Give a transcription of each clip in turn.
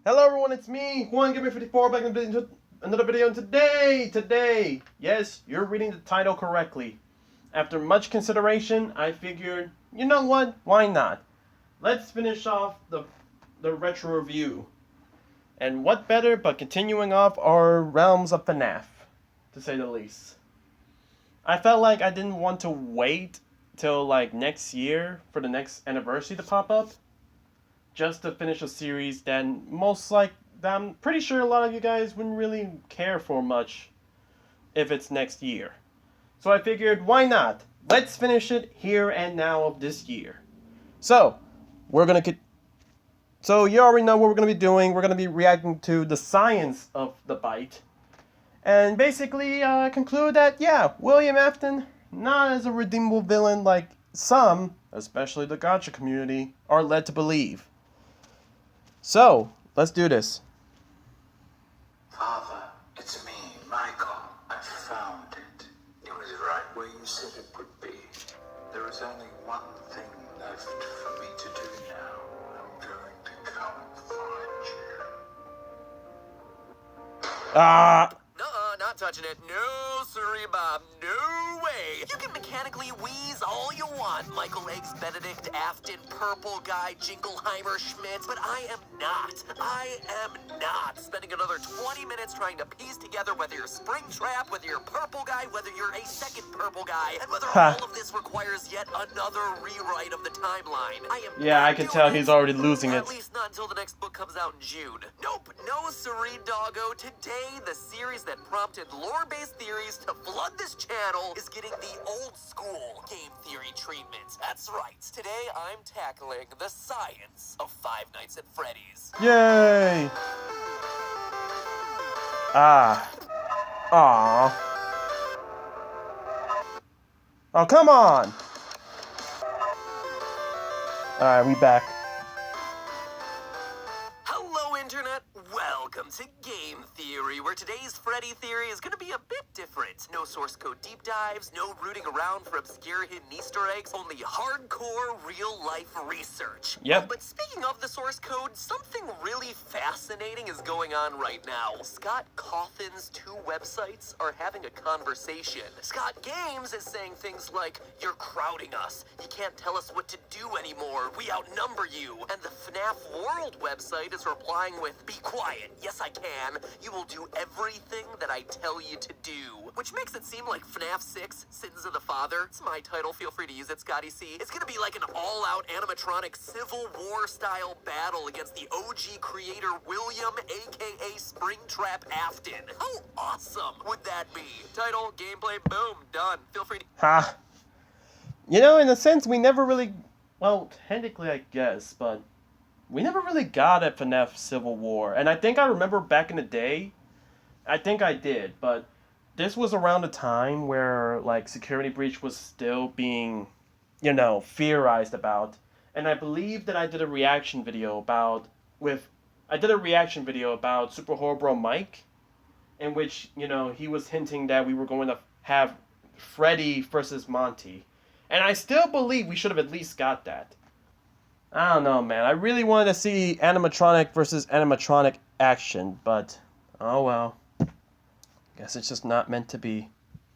Hello everyone, it's me, Juan Gamer 54, back in another video, and today, yes, you're reading the title correctly. After much consideration, I figured, you know what, why not? Let's finish off the retro review. And what better but continuing off our realms of FNAF, to say the least. I felt like I didn't want to wait till like next year for the next anniversary to pop up, just to finish a series that I'm pretty sure a lot of you guys wouldn't really care for much if it's next year. So I figured, why not? Let's finish it here and now of this year. So, so you already know what we're gonna be doing. We're gonna be reacting to the science of the bite, and basically conclude that yeah, William Afton, not as a redeemable villain like some, especially the gacha community, are led to believe. So, let's do this. Father, it's me, Michael. I found it. It was right where you said it would be. There is only one thing left for me to do now. I'm going to come find you. Nuh-uh, not touching it. No, sirree, Bob. No way. You can mechanically wheeze all you want, Michael Eggs Benedict, Afton, Purple Guy, Jingleheimer, Schmitz, but I am not spending another 20 minutes trying to piece together whether you're Springtrap, whether you're Purple Guy, whether you're a second Purple Guy, and whether all of this requires yet another rewrite of the timeline. I can tell he's already losing it. At least not until the next book comes out in June. Nope, no sirree, doggo. Today, the series that prompted lore-based theories to flood this channel is getting the old-school game theory treatment. That's right. Today, I'm tackling the science of Five Nights at Freddy's. Yay! Oh, come on! Alright, we back. Hello, Internet. Welcome to Game Theory, where today's Freddy theory is going to be a bit different. No source code deep dives, no rooting around for obscure hidden Easter eggs, only hardcore real-life research. Yep. But speaking of the source code, something really fascinating is going on right now. Scott Cawthon's two websites are having a conversation. Scott Games is saying things like, "You're crowding us. You can't tell us what to do anymore. We outnumber you." And the FNAF World website is replying with, "Be quiet. Yes, I can. You will do everything that I tell you to do." Which makes it seem like FNAF 6, Sins of the Father, it's my title, feel free to use it, Scotty C. It's gonna be like an all-out animatronic Civil War-style battle against the OG creator William, aka Springtrap Afton. How awesome would that be? Title, gameplay, boom, done. Feel free to... Ha! You know, in a sense, we never really... Well, technically, I guess, but... we never really got a FNAF Civil War. And I think I remember back in the day, I think I did, but this was around the time where, like, Security Breach was still being, you know, theorized about. And I believe that I did a reaction video about Super Horror Mike, in which, you know, he was hinting that we were going to have Freddy versus Monty. And I still believe we should have at least got that. I don't know, man. I really wanted to see animatronic versus animatronic action, but oh well. Guess it's just not meant to be.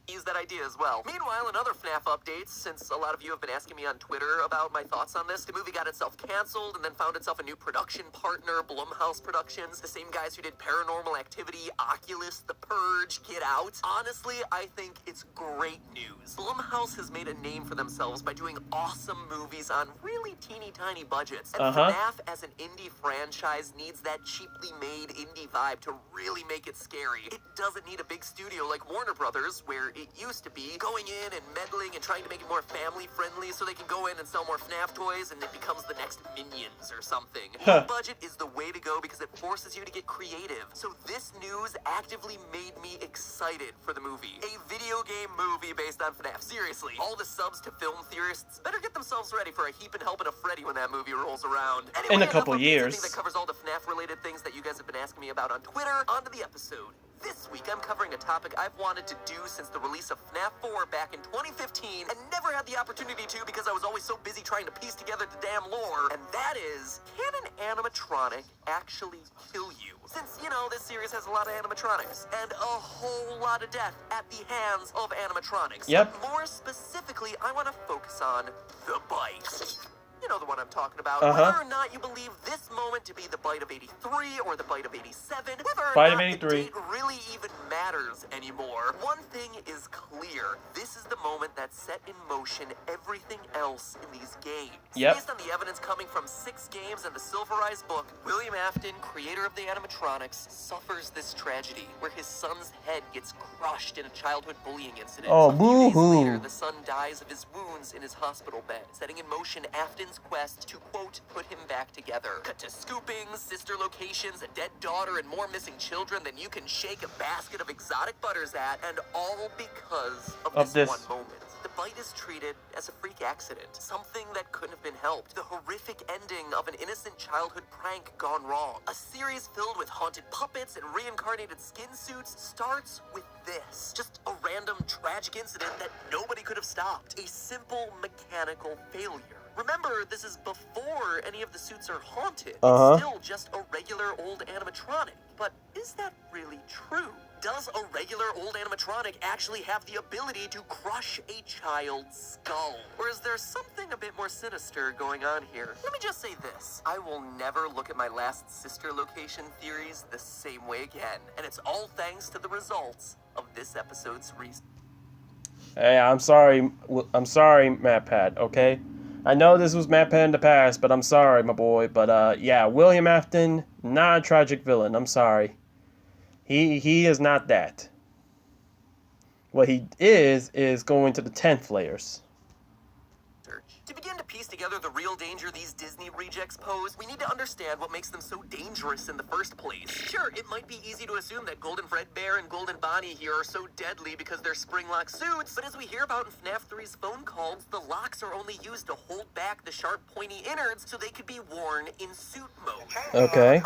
Use that idea as well. Meanwhile, in other FNAF updates, since a lot of you have been asking me on Twitter about my thoughts on this, the movie got itself canceled and then found itself a new production partner, Blumhouse Productions, the same guys who did Paranormal Activity, Oculus, The Purge, Get Out. Honestly, I think it's great news. Blumhouse has made a name for themselves by doing awesome movies on really teeny tiny budgets. And FNAF as an indie franchise needs that cheaply made indie vibe to really make it scary. It doesn't need a big studio like Warner Brothers, where it used to be going in and meddling and trying to make it more family friendly so they can go in and sell more FNAF toys and it becomes the next Minions or something. Low budget is the way to go because it forces you to get creative. So this news actively made me excited for the movie. A video game movie based on FNAF. Seriously, all the subs to film theorists better get themselves ready for a heap and helping a Freddy when that movie rolls around. Anyway, in a couple years. I think that covers all the FNAF related things that you guys have been asking me about on Twitter. On to the episode. This week I'm covering a topic I've wanted to do since the release of FNAF 4 back in 2015 and never had the opportunity to because I was always so busy trying to piece together the damn lore, and that is, can an animatronic actually kill you? Since, you know, this series has a lot of animatronics and a whole lot of death at the hands of animatronics. Yep. More specifically, I want to focus on the bite. You know the one I'm talking about. Uh-huh. Whether or not you believe this moment to be the bite of 83 or the bite of 87, whether or Bite of not 83. the date really even matters anymore, one thing is clear. This is the moment that set in motion everything else in these games. Yep. Based on the evidence coming from 6 games and the Silverized book, William Afton, creator of the animatronics, suffers this tragedy where his son's head gets crushed in a childhood bullying incident. Oh, A few days boo-hoo. later, the son dies of his wounds in his hospital bed, setting in motion Afton's quest to, quote, put him back together. Cut to scoopings, sister locations, a dead daughter, and more missing children than you can shake a basket of exotic butters at, and all because of this one moment. The bite is treated as a freak accident, something that couldn't have been helped. The horrific ending of an innocent childhood prank gone wrong. A series filled with haunted puppets and reincarnated skin suits starts with this. Just a random tragic incident that nobody could have stopped. A simple mechanical failure. Remember, this is before any of the suits are haunted. Uh-huh. It's still just a regular old animatronic. But is that really true? Does a regular old animatronic actually have the ability to crush a child's skull? Or is there something a bit more sinister going on here? Let me just say this. I will never look at my last sister location theories the same way again. And it's all thanks to the results of this episode's research. Hey, I'm sorry, MatPat, okay? I know this was MatPat in the past, but I'm sorry, my boy. But, yeah, William Afton, not a tragic villain. I'm sorry. He is not that. What he is going to the 10th layers. To begin to piece together the real danger these Disney rejects pose, we need to understand what makes them so dangerous in the first place. Sure, it might be easy to assume that Golden Fredbear and Golden Bonnie here are so deadly because they're spring-lock suits, but as we hear about in FNAF 3's phone calls, the locks are only used to hold back the sharp, pointy innards so they could be worn in suit mode. Okay.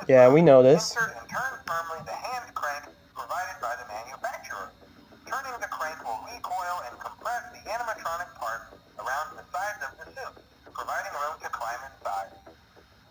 Yeah, we know this. Insert and turn firmly the hand crank provided by the manufacturer. Turning the crank will recoil and compress the animatronic part around the sides of the suit, providing room to climb inside.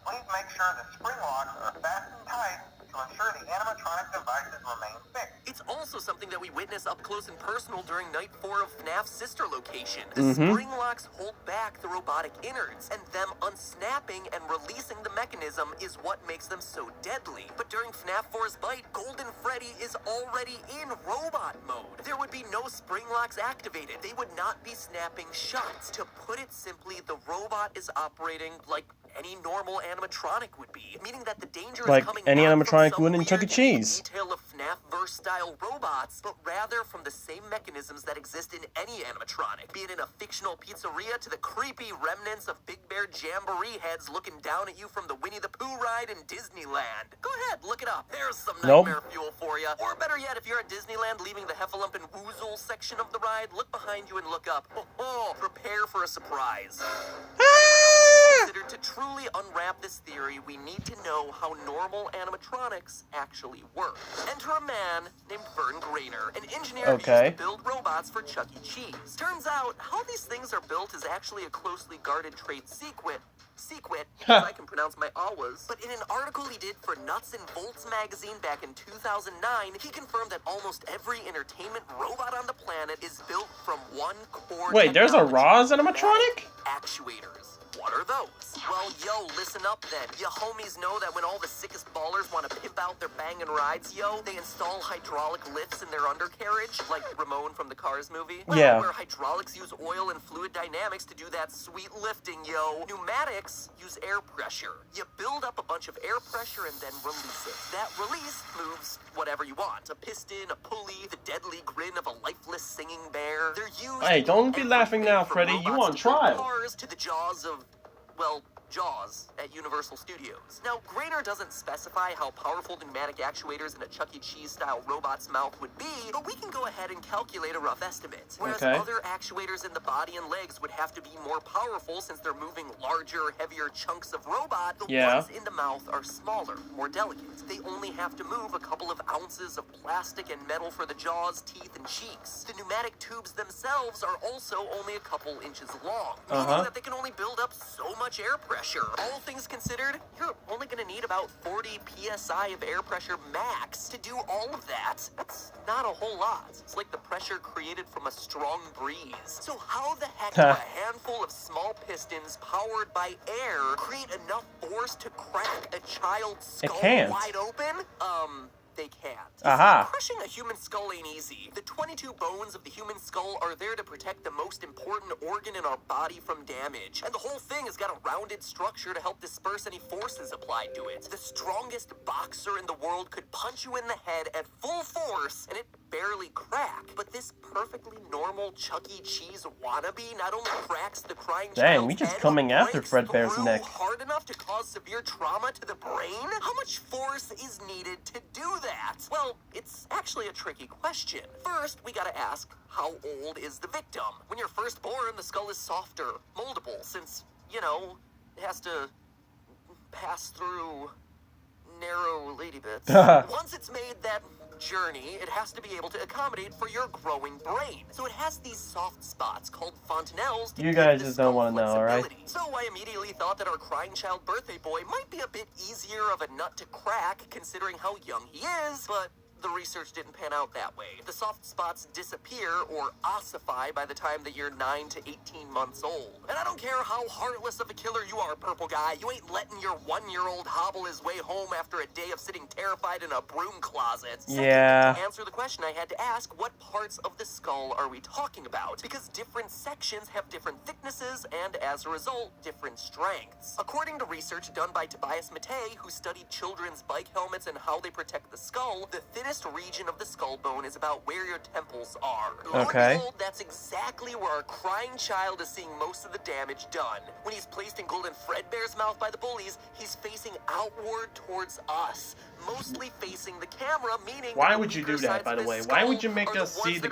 Please make sure the spring locks are fastened tight to ensure the animatronic devices remain fixed. It's also something that we witness up close and personal during Night 4 of FNAF's sister location. The spring locks hold back the robotic innards, and them unsnapping and releasing the mechanism is what makes them so deadly. But during FNAF 4's bite, Golden Freddy is already in robot mode. There would be no spring locks activated. They would not be snapping shut. To put it simply, the robot is operating like any normal animatronic would be, meaning that the danger Like is coming any not from animatronic some would in Chuck E. weird Cheese. detail of FNAF-verse style robots, but rather from the same mechanisms that exist in any animatronic, be it in a fictional pizzeria to the creepy remnants of Big Bear Jamboree heads looking down at you from the Winnie the Pooh ride in Disneyland. Go ahead, look it up. There's some nightmare fuel for you. Or better yet, if you're at Disneyland leaving the Heffalump and Woozle section of the ride, look behind you and look up. Prepare for a surprise. Considered to truly unwrap this theory, we need to know how normal animatronics actually work. Enter a man named Vern Grainer, an engineer who used to build robots for Chuck E. Cheese. Turns out, how these things are built is actually a closely guarded trade secret, if I can pronounce my awas. But in an article he did for Nuts and Bolts magazine back in 2009, he confirmed that almost every entertainment robot on the planet is built from one core Wait, there's a Roz animatronic? Actuators. What are those? Well, yo, listen up then. Ya homies know that when all the sickest ballers want to pimp out their bangin' rides, yo, they install hydraulic lifts in their undercarriage, like Ramon from the Cars movie. Well, yeah. Where hydraulics use oil and fluid dynamics to do that sweet lifting, yo. Pneumatics use air pressure. You build up a bunch of air pressure and then release it. That release moves whatever you want. A piston, a pulley, the deadly grin of a lifeless singing bear. They're used. Hey, don't be laughing now, Freddy. You on trial. Cars to the jaws of, well, Jaws at Universal Studios. Now, Grainer doesn't specify how powerful the pneumatic actuators in a Chuck E. Cheese-style robot's mouth would be, but we can go ahead and calculate a rough estimate. Whereas other actuators in the body and legs would have to be more powerful since they're moving larger, heavier chunks of robot, the ones in the mouth are smaller, more delicate. They only have to move a couple of ounces of plastic and metal for the jaws, teeth, and cheeks. The pneumatic tubes themselves are also only a couple inches long, meaning that they can only build up so much air pressure. All things considered, you're only going to need about 40 psi of air pressure max to do all of that. That's not a whole lot. It's like the pressure created from a strong breeze. So how the heck do a handful of small pistons powered by air create enough force to crack a child's skull wide open? They can't. Crushing a human skull ain't easy. The 22 bones of the human skull are there to protect the most important organ in our body from damage. And the whole thing has got a rounded structure to help disperse any forces applied to it. The strongest boxer in the world could punch you in the head at full force and it barely crack. But this perfectly normal Chuck E. Cheese wannabe not only cracks the crying child's we just head, coming but after breaks Fredbear's neck. hard enough to cause severe trauma to the brain? How much force is needed to do that? Well, it's actually a tricky question. First, we gotta ask, how old is the victim? When you're first born, the skull is softer, moldable, since, you know, it has to pass through narrow lady bits. Once it's made that journey, it has to be able to accommodate for your growing brain. So it has these soft spots called fontanelles to you guys just don't want to know, alright? So I immediately thought that our crying child birthday boy might be a bit easier of a nut to crack considering how young he is, but the research didn't pan out that way. The soft spots disappear or ossify by the time that you're 9 to 18 months old. And I don't care how heartless of a killer you are, purple guy, you ain't letting your 1-year-old hobble his way home after a day of sitting terrified in a broom closet. So to answer the question I had to ask, what parts of the skull are we talking about? Because different sections have different thicknesses and, as a result, different strengths. According to research done by Tobias Matei, who studied children's bike helmets and how they protect the skull, the thinnest region of the skull bone is about where your temples are. Lo and behold, that's exactly where our crying child is seeing most of the damage done. When he's placed in Golden Fredbear's mouth by the bullies, he's facing outward towards us, mostly facing the camera, meaning why would you do that, by the way? Why would you make us see the...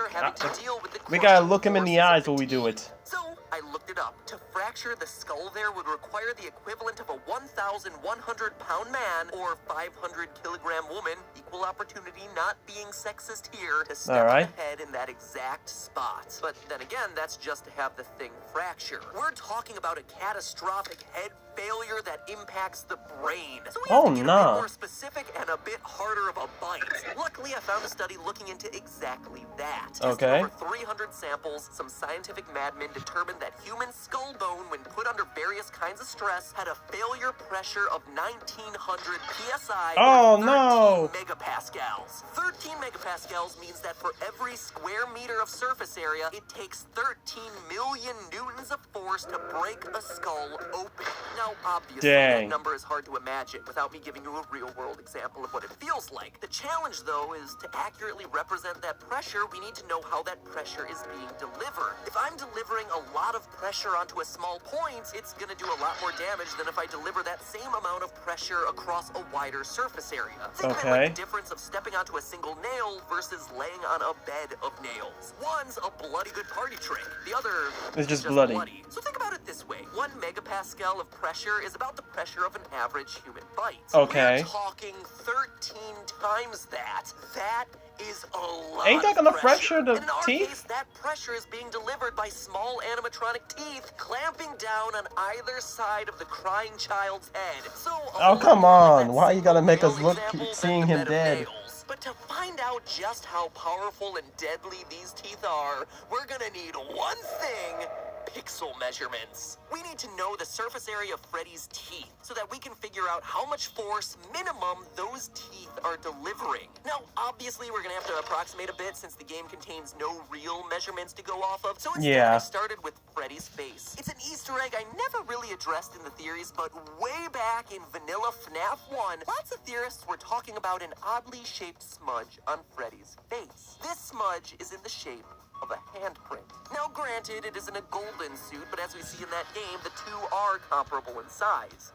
we gotta look him in the eyes while we do it. So I looked it up. To fracture the skull there would require the equivalent of a 1,100-pound man or 500-kilogram woman, equal opportunity not being sexist here, to step on the head in that exact spot. But then again, that's just to have the thing fracture. We're talking about a catastrophic head failure that impacts the brain. So we have to get a bit more specific and a bit harder of a bite. Luckily, I found a study looking into exactly that. Testing over 300 samples, some scientific madmen determined that human skull bone, when put under various kinds of stress, had a failure pressure of 1,900 psi or 13 megapascals. 13 megapascals means that for every square meter of surface area, it takes 13 million newtons of force to break a skull open. Now, obviously, that number is hard to imagine without me giving you a real-world example of what it feels like. The challenge, though, is to accurately represent that pressure, we need to know how that pressure is being delivered. If I'm delivering a lot of pressure onto a small point, it's gonna do a lot more damage than if I deliver that same amount of pressure across a wider surface area. Think of it like the difference of stepping onto a single nail versus laying on a bed of nails. One's a bloody good party trick. The other is just bloody. So think about it this way. 1 megapascal of pressure is about the pressure of an average human bite. We're talking 13 times that. That is a lot. Ain't that gonna fracture the in our teeth? Case, that pressure is being delivered by small animatronic teeth clamping down on either side of the crying child's head. So, come on! Why you gotta make us look seeing him dead? But to find out just how powerful and deadly these teeth are, we're gonna need one thing: pixel measurements. We need to know the surface area of Freddy's teeth so that we can figure out how much force minimum those teeth are delivering. Now, obviously, we're gonna have to approximate a bit since the game contains no real measurements to go off of. So instead, I started with Freddy's face. It's an Easter egg I never really addressed in the theories, but way back in vanilla FNAF 1, lots of theorists were talking about an oddly shaped smudge on Freddy's face. This smudge is in the shape of a handprint. Now granted, it isn't a golden suit, but as we see in that game, the two are comparable in size.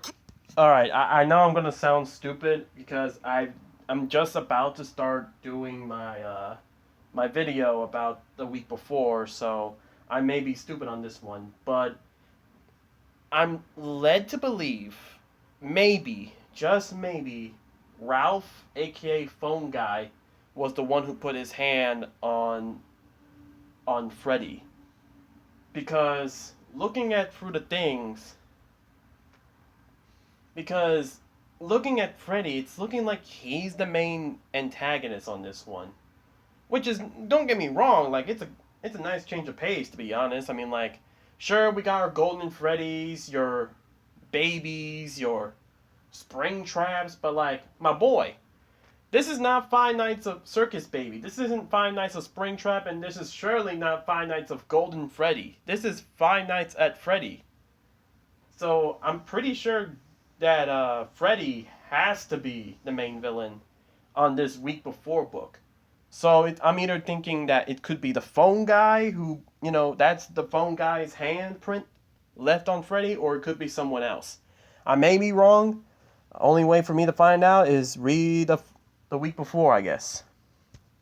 Alright, I know I'm gonna sound stupid because I'm just about to start doing my video about the week before, so I may be stupid on this one, but I'm led to believe, maybe, just maybe, Ralph, aka Phone Guy, was the one who put his hand on Freddy. Because looking at through the things, because looking at Freddy, it's looking like he's the main antagonist on this one. Which is, don't get me wrong, like it's a nice change of pace, to be honest. I mean, like, sure, we got our Golden Freddy's, your babies, your spring traps, but like, my boy, this is not Five Nights of Circus Baby. This isn't Five Nights of Springtrap, and this is surely not Five Nights of Golden Freddy. This is Five Nights at Freddy. So I'm pretty sure that Freddy has to be the main villain on this week before book. So I'm either thinking that it could be the phone guy who, that's the phone guy's handprint left on Freddy, or it could be someone else. I may be wrong. The only way for me to find out is read the week before, I guess.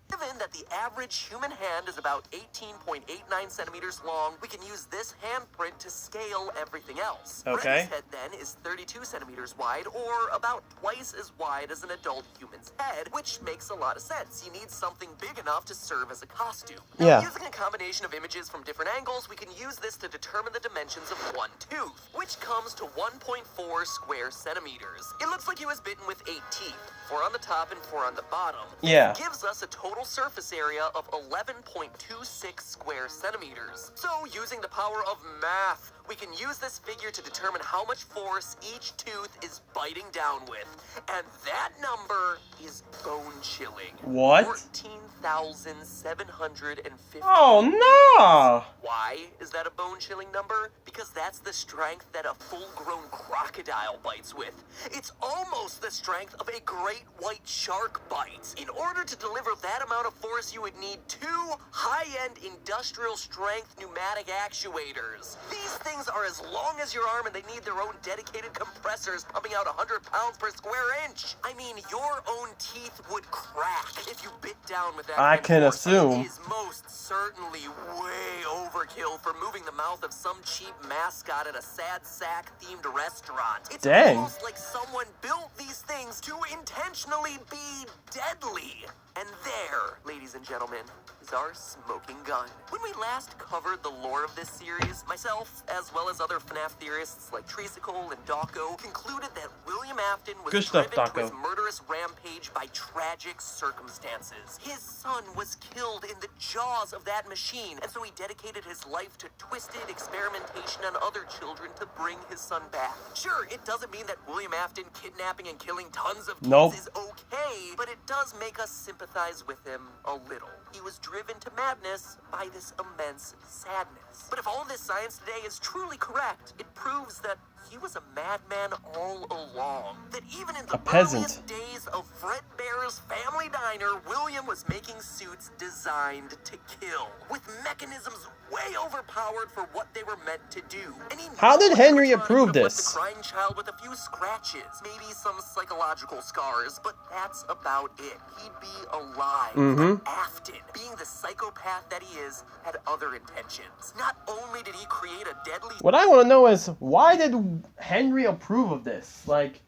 Given that the average human hand is about 18.89 centimeters long, we can use this handprint to scale everything else. Okay. Freddy's head then is 32 centimeters wide, or about twice as wide as an adult human's head, which makes a lot of sense. You need something big enough to serve as a costume. Now, Yeah. using a combination of images from different angles, we can use this to determine the dimensions of one tooth, which comes to 1.4 square centimeters. It looks like he was bitten with 8 teeth, 4 on the top and 4 on the bottom. Yeah. It gives us a total surface area of 11.26 square centimeters. So, using the power of math, we can use this figure to determine how much force each tooth is biting down with. And that number is bone-chilling. What? 14,750. Oh, no! Why is that a bone-chilling number? Because that's the strength that a full-grown crocodile bites with. It's almost the strength of a great white shark bites. In order to deliver that amount of force, you would need 2 high-end industrial-strength pneumatic actuators. These things are as long as your arm, and they need their own dedicated compressors pumping out 100 pounds per square inch. I mean, your own teeth would crack if you bit down with that. I can force. assume. It is most certainly way overkill for moving the mouth of some cheap mascot at a sad sack themed restaurant. It's Dang. almost like someone built these things to intentionally be deadly. And there, ladies and gentlemen, is our smoking gun. When we last covered the lore of this series, myself, as well as other FNAF theorists like Treacicle and Dawko, concluded that William Afton was Good stuff, driven to Dawko. his murderous rampage by tragic circumstances. His son was killed in the jaws of that machine, and so he dedicated his life to twisted experimentation on other children to bring his son back. Sure, it doesn't mean that William Afton kidnapping and killing tons of kids Nope. is okay, but it does make us sympathize with him a little. He was driven to madness by this immense sadness. But if all this science today is truly correct, it proves that he was a madman all along. That even in the A peasant. earliest days of Fredbear's Family Diner, William was making suits designed to kill, with mechanisms way overpowered for what they were meant to do. And he How did knew Henry animatronic approve would have left this? The crying child with a few scratches, maybe some psychological scars, but that's about it. He'd be alive. Mhm. But Afton, being the psychopath that he is, had other intentions. Not only did he create a deadly What I want to know is, why did Henry approve of this? Like,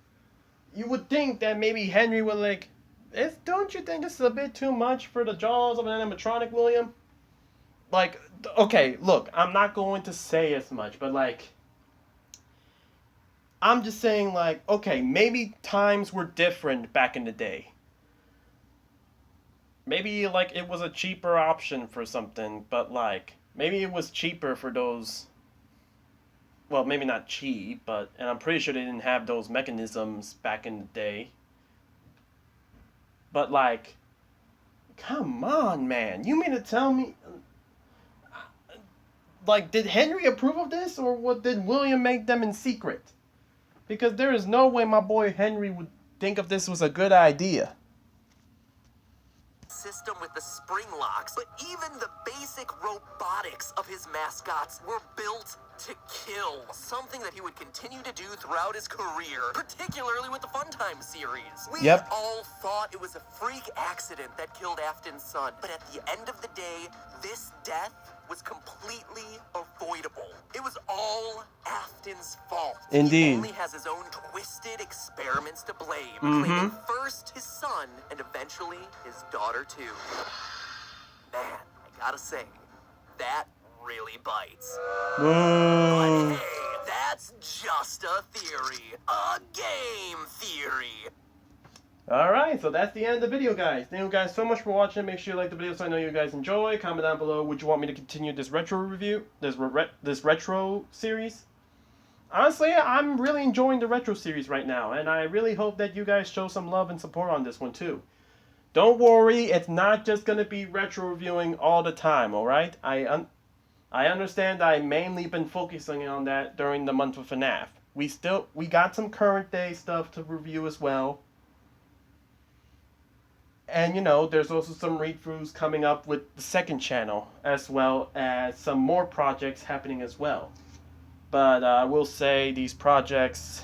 you would think that maybe Henry would like, don't you think this is a bit too much for the jaws of an animatronic, William? Like, okay, look, I'm not going to say as much, but like, I'm just saying like, okay, maybe times were different back in the day. Maybe like it was a cheaper option for something, but like, maybe it was cheaper for those, well, maybe not cheap, but, and I'm pretty sure they didn't have those mechanisms back in the day. But like, come on, man, you mean to tell me, like, did Henry approve of this, or what, did William make them in secret? Because there is no way my boy Henry would think of this was a good idea. system with the spring locks, but even the basic robotics of his mascots were built to kill. Something that he would continue to do throughout his career, particularly with the Funtime series. We all thought it was a freak accident that killed Afton's son, but at the end of the day, this death was completely avoidable. It was all Afton's fault. Indeed. He only has his own twisted experiments to blame, claiming first his son and eventually his daughter too. Man, I gotta say, that really bites. But hey, that's just a theory. A game theory. Alright, so that's the end of the video, guys. Thank you guys so much for watching. Make sure you like the video so I know you guys enjoy. Comment down below, would you want me to continue this retro review? This retro series? Honestly, I'm really enjoying the retro series right now, and I really hope that you guys show some love and support on this one too. Don't worry, it's not just going to be retro reviewing all the time, alright? I understand I mainly been focusing on that during the month of FNAF. We got some current day stuff to review as well. And, you know, there's also some read-throughs coming up with the second channel, as well as some more projects happening as well. But I will say these projects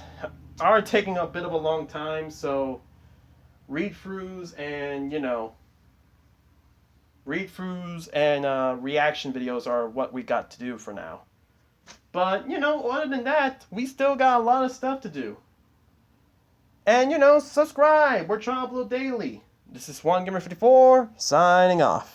are taking a bit of a long time, so read-throughs and, you know, read-throughs and reaction videos are what we got to do for now. But, you know, other than that, we still got a lot of stuff to do. And, you know, subscribe. We're trying to upload daily. This is OneGamer54, signing off.